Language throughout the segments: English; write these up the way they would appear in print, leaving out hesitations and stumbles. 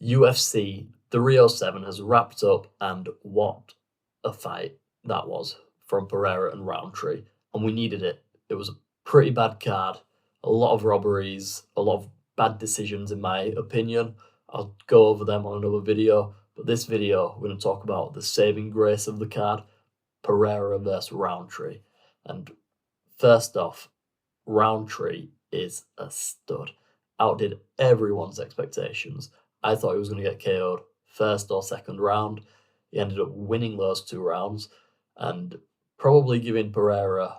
UFC 307 has wrapped up, and what a fight that was from Pereira and Rountree. And we needed it. It was a pretty bad card, a lot of robberies, a lot of bad decisions, in my opinion. I'll go over them on another video, but this video, we're going to talk about the saving grace of the card, Pereira versus Rountree. And first off, Rountree is a stud. Outdid everyone's expectations. I thought he was going to get KO'd first or second round. He ended up winning those 2 rounds and probably giving Pereira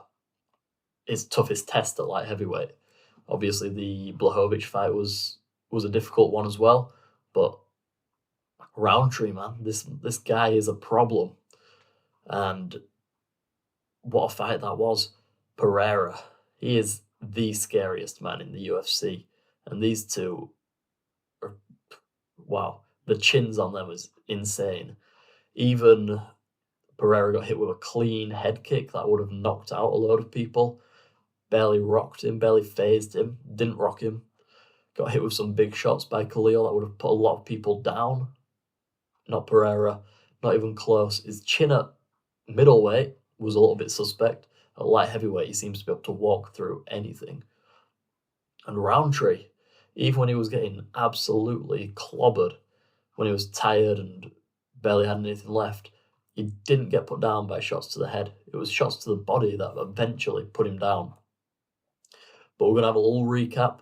his toughest test at light heavyweight. Obviously, the Blachowicz fight was a difficult one as well, but Rountree, man, this guy is a problem. And what a fight that was. Pereira, he is the scariest man in the UFC. And these two are, wow, the chins on them is insane. Even Pereira got hit with a clean head kick that would have knocked out a load of people. Barely rocked him, barely phased him, didn't rock him. Got hit with some big shots by Khalil that would have put a lot of people down. Not Pereira, not even close. His chin at middleweight was a little bit suspect. At light heavyweight, he seems to be able to walk through anything. And Rountree, even when he was getting absolutely clobbered, when he was tired and barely had anything left, he didn't get put down by shots to the head. It was shots to the body that eventually put him down. But we're going to have a little recap,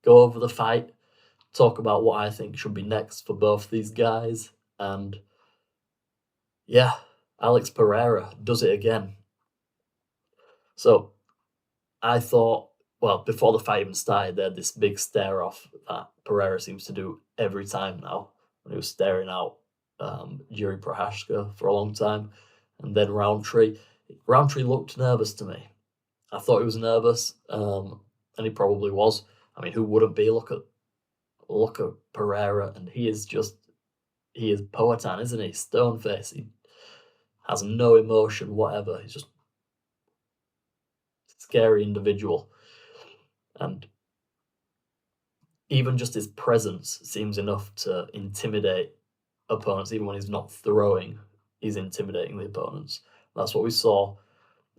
go over the fight, talk about what I think should be next for both these guys. And yeah, Alex Pereira does it again. So I thought, well, before the fight even started, they had this big stare off that Pereira seems to do every time now. When he was staring out Jiri Prochazka for a long time. And then Rountree. Rountree looked nervous to me. I thought he was nervous, and he probably was. I mean, who wouldn't be? Look at Pereira, and he is Poatan, isn't he? Stone face. He has no emotion, whatever. He's just a scary individual. And even just his presence seems enough to intimidate opponents. Even when he's not throwing, he's intimidating the opponents. That's what we saw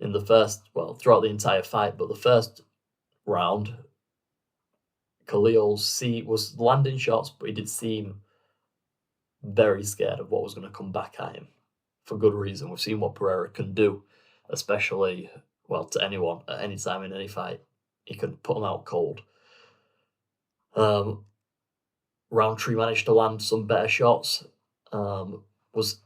in the first, well, throughout the entire fight, but the first round, Khalil was landing shots, but he did seem very scared of what was going to come back at him, for good reason. We've seen what Pereira can do, especially, well, to anyone, at any time in any fight. He can put them out cold. Rountree managed to land some better shots, was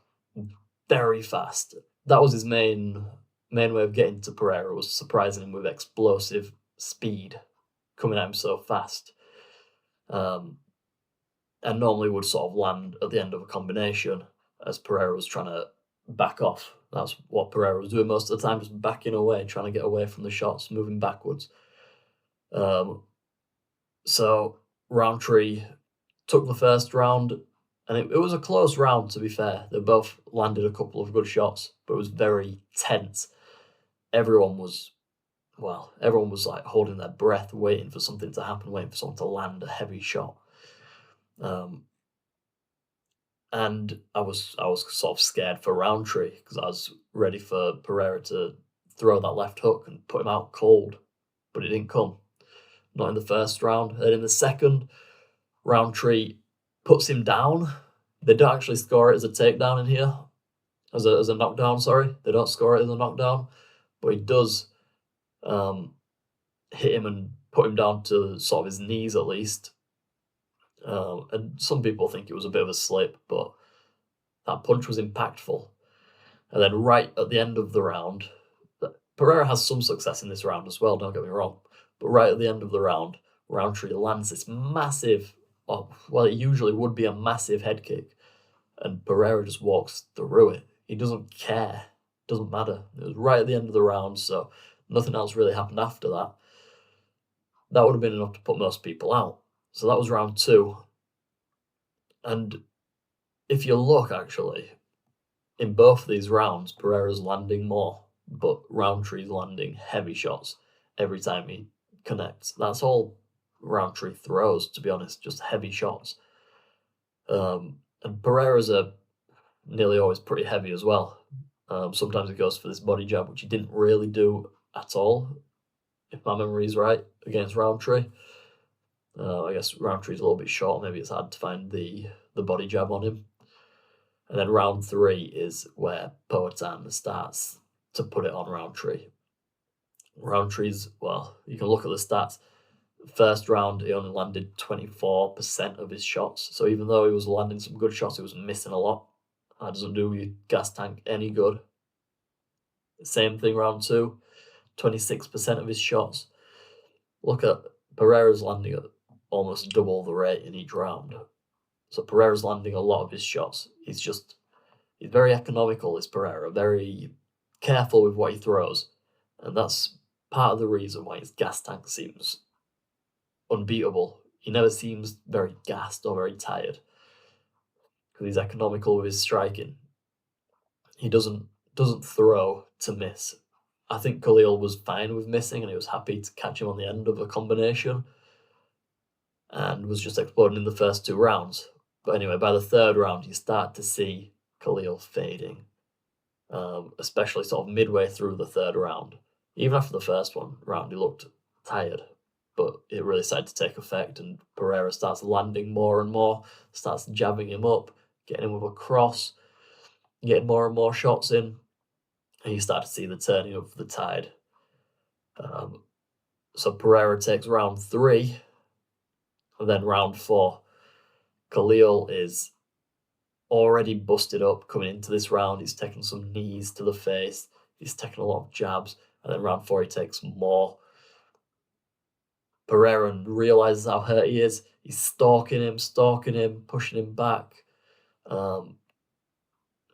very fast. That was his main way of getting to Pereira, was surprising him with explosive speed, coming at him so fast. And normally would sort of land at the end of a combination as Pereira was trying to back off. That's what Pereira was doing most of the time, just backing away, trying to get away from the shots, moving backwards. So Rountree took the first round, and it was a close round, to be fair. They both landed a couple of good shots, but it was very tense. Everyone was like holding their breath, waiting for something to happen, waiting for someone to land a heavy shot. And I was sort of scared for Rountree, because I was ready for Pereira to throw that left hook and put him out cold, but it didn't come. Not in the first round. And in the second, Rountree puts him down. They don't actually score it as a takedown in here, as a knockdown, sorry. They don't score it as a knockdown, but he does hit him and put him down to sort of his knees at least. And some people think it was a bit of a slip, but that punch was impactful. And then right at the end of the round, Pereira has some success in this round as well, don't get me wrong, but right at the end of the round, Rountree lands this massive, well, it usually would be a massive head kick, and Pereira just walks through it. He doesn't care. Doesn't matter. It was right at the end of the round, so nothing else really happened after that. That would have been enough to put most people out. So that was round 2. And if you look, actually, in both these rounds, Pereira's landing more, but Rowntree's landing heavy shots every time he connects. That's all Rountree throws, to be honest, just heavy shots. And Pereira's nearly always pretty heavy as well. Sometimes he goes for this body jab, which he didn't really do at all, if my memory is right, against Rountree. I guess Rountree's a little bit short. Maybe it's hard to find the body jab on him. And then round 3 is where Poatan starts to put it on Rountree. Rountree's, well, you can look at the stats. First round, he only landed 24% of his shots. So even though he was landing some good shots, he was missing a lot. That doesn't do your gas tank any good. Same thing round 2, 26% of his shots. Look at Pereira's landing at almost double the rate in each round. So Pereira's landing a lot of his shots. He's very economical, is Pereira, very careful with what he throws. And that's part of the reason why his gas tank seems unbeatable. He never seems very gassed or very tired because he's economical with his striking. He doesn't throw to miss. I think Khalil was fine with missing and he was happy to catch him on the end of a combination and was just exploding in the first 2 rounds. But anyway, by the 3rd round, you start to see Khalil fading, especially sort of midway through the 3rd round. Even after the first round, he looked tired, but it really started to take effect, and Pereira starts landing more and more, starts jabbing him up, getting him with a cross, getting more and more shots in, and you start to see the turning of the tide. So Pereira takes round 3, and then round 4, Khalil is already busted up coming into this round. He's taken some knees to the face. He's taken a lot of jabs. And then round 4, he takes more. Pereira realizes how hurt he is. He's stalking him, pushing him back. There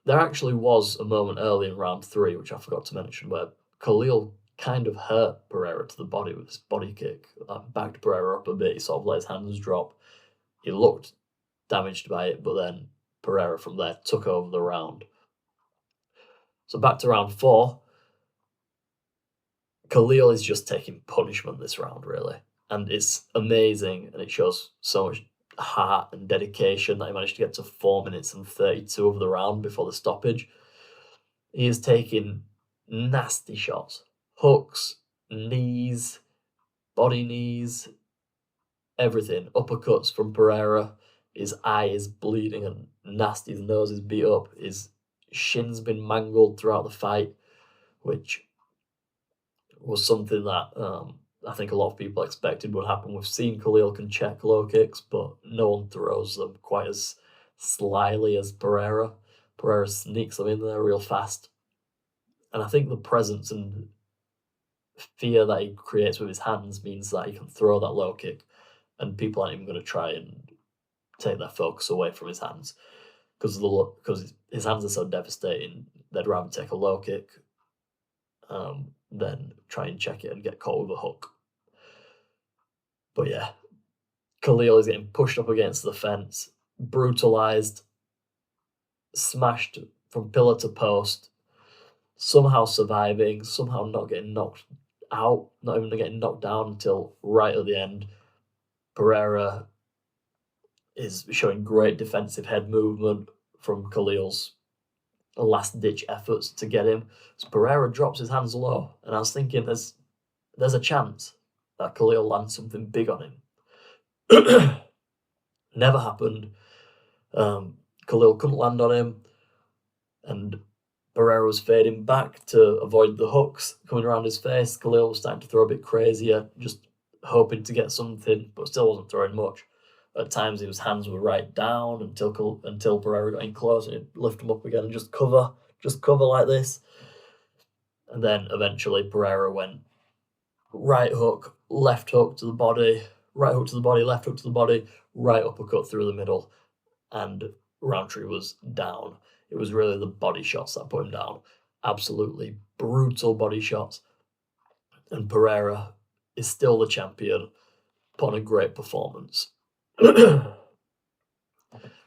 actually was a moment early in round 3, which I forgot to mention, where Khalil kind of hurt Pereira to the body with his body kick. Backed Pereira up a bit. He sort of let his hands drop. He looked damaged by it, but then Pereira from there took over the round. So back to round 4. Khalil is just taking punishment this round, really. And it's amazing, and it shows so much heart and dedication that he managed to get to 4 minutes and 32 of the round before the stoppage. He is taking nasty shots. Hooks, knees, body knees, everything. Uppercuts from Pereira. His eye is bleeding and nasty. His nose is beat up. His shin's been mangled throughout the fight, which was something that I think a lot of people expected would happen. We've seen Khalil can check low kicks, but no one throws them quite as slyly as Pereira. Pereira sneaks them in there real fast. And I think the presence and fear that he creates with his hands means that he can throw that low kick and people aren't even going to try and take their focus away from his hands because his hands are so devastating. They'd rather take a low kick than try and check it and get caught with a hook. But yeah, Khalil is getting pushed up against the fence, brutalized, smashed from pillar to post, somehow surviving, somehow not getting knocked out, not even getting knocked down until right at the end. Pereira is showing great defensive head movement from Khalil's last-ditch efforts to get him. So Pereira drops his hands low, and I was thinking there's a chance that Khalil lands something big on him. Never happened. Khalil couldn't land on him, and Pereira was fading back to avoid the hooks coming around his face. Khalil was starting to throw a bit crazier, just hoping to get something, but still wasn't throwing much. At times, his hands were right down until Pereira got in close and he'd lift him up again and just cover like this. And then eventually Pereira went right hook, left hook to the body, right hook to the body, left hook to the body, right uppercut through the middle, and Rountree was down. It was really the body shots that put him down. Absolutely brutal body shots. And Pereira is still the champion, put on a great performance.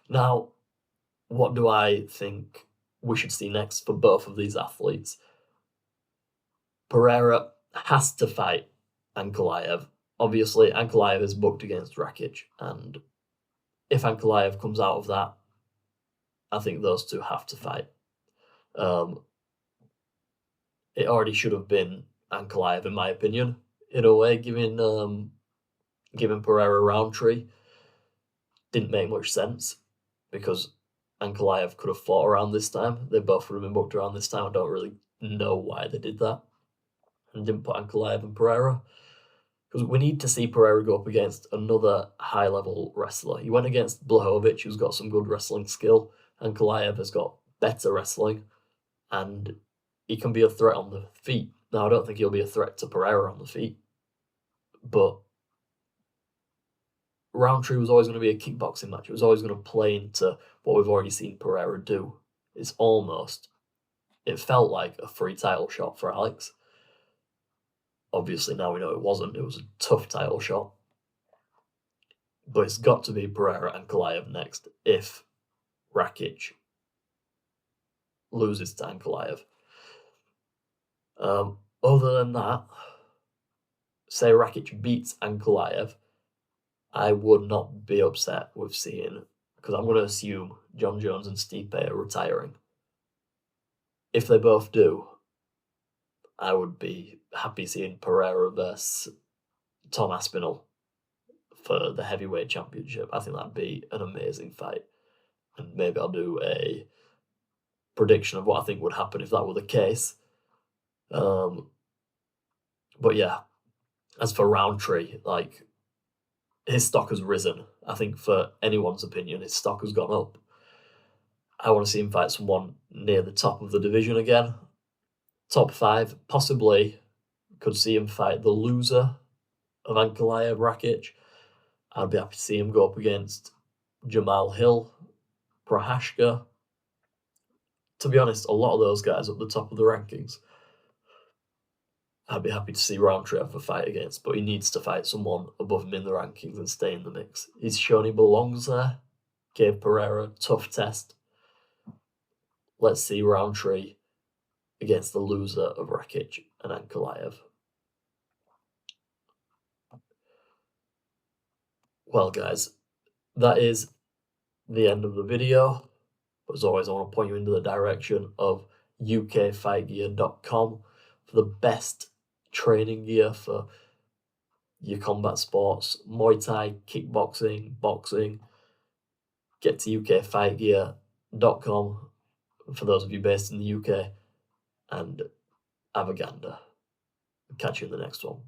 Now, what do I think we should see next for both of these athletes? Pereira has to fight Ankalaev. Obviously, Ankalaev is booked against Rakic, and if if Ankalaev comes out of that, I think those two have to fight. It already should have been Ankalaev, in my opinion, in a way, giving Pereira Rountree didn't make much sense because Ankalaev could have fought around this time. They both would have been booked around this time. I don't really know why they did that and didn't put Ankalaev and Pereira. Because we need to see Pereira go up against another high-level wrestler. He went against Blachowicz, who's got some good wrestling skill. Ankalaev has got better wrestling, and he can be a threat on the feet. Now, I don't think he'll be a threat to Pereira on the feet, but Rountree was always going to be a kickboxing match. It was always going to play into what we've already seen Pereira do. It felt like a free title shot for Alex. Obviously, now we know it wasn't. It was a tough title shot. But it's got to be Pereira and Ankalaev next if Rakic loses to Ankalaev. Other than that, say Rakic beats Ankalaev, I would not be upset with seeing, because I'm going to assume John Jones and Stipe are retiring. If they both do, I would be happy seeing Pereira versus Tom Aspinall for the heavyweight championship. I think that'd be an amazing fight. And maybe I'll do a prediction of what I think would happen if that were the case. But yeah, as for Rountree, like, his stock has risen. I think for anyone's opinion, his stock has gone up. I want to see him fight someone near the top of the division again. Top 5, possibly could see him fight the loser of Ankalaev Rakic. I'd be happy to see him go up against Jamal Hill, Prohashka. To be honest, a lot of those guys up the top of the rankings, I'd be happy to see Rountree have a fight against, but he needs to fight someone above him in the rankings and stay in the mix. He's shown he belongs there. Gave Pereira a tough test. Let's see Rountree against the loser of Rakic and Ankalaev. Well, guys, that is the end of the video. As always, I want to point you into the direction of ukfightgear.com for the best training gear for your combat sports, Muay Thai, kickboxing, boxing. Get to ukfightgear.com for those of you based in the UK, and have a gander. Catch you in the next one.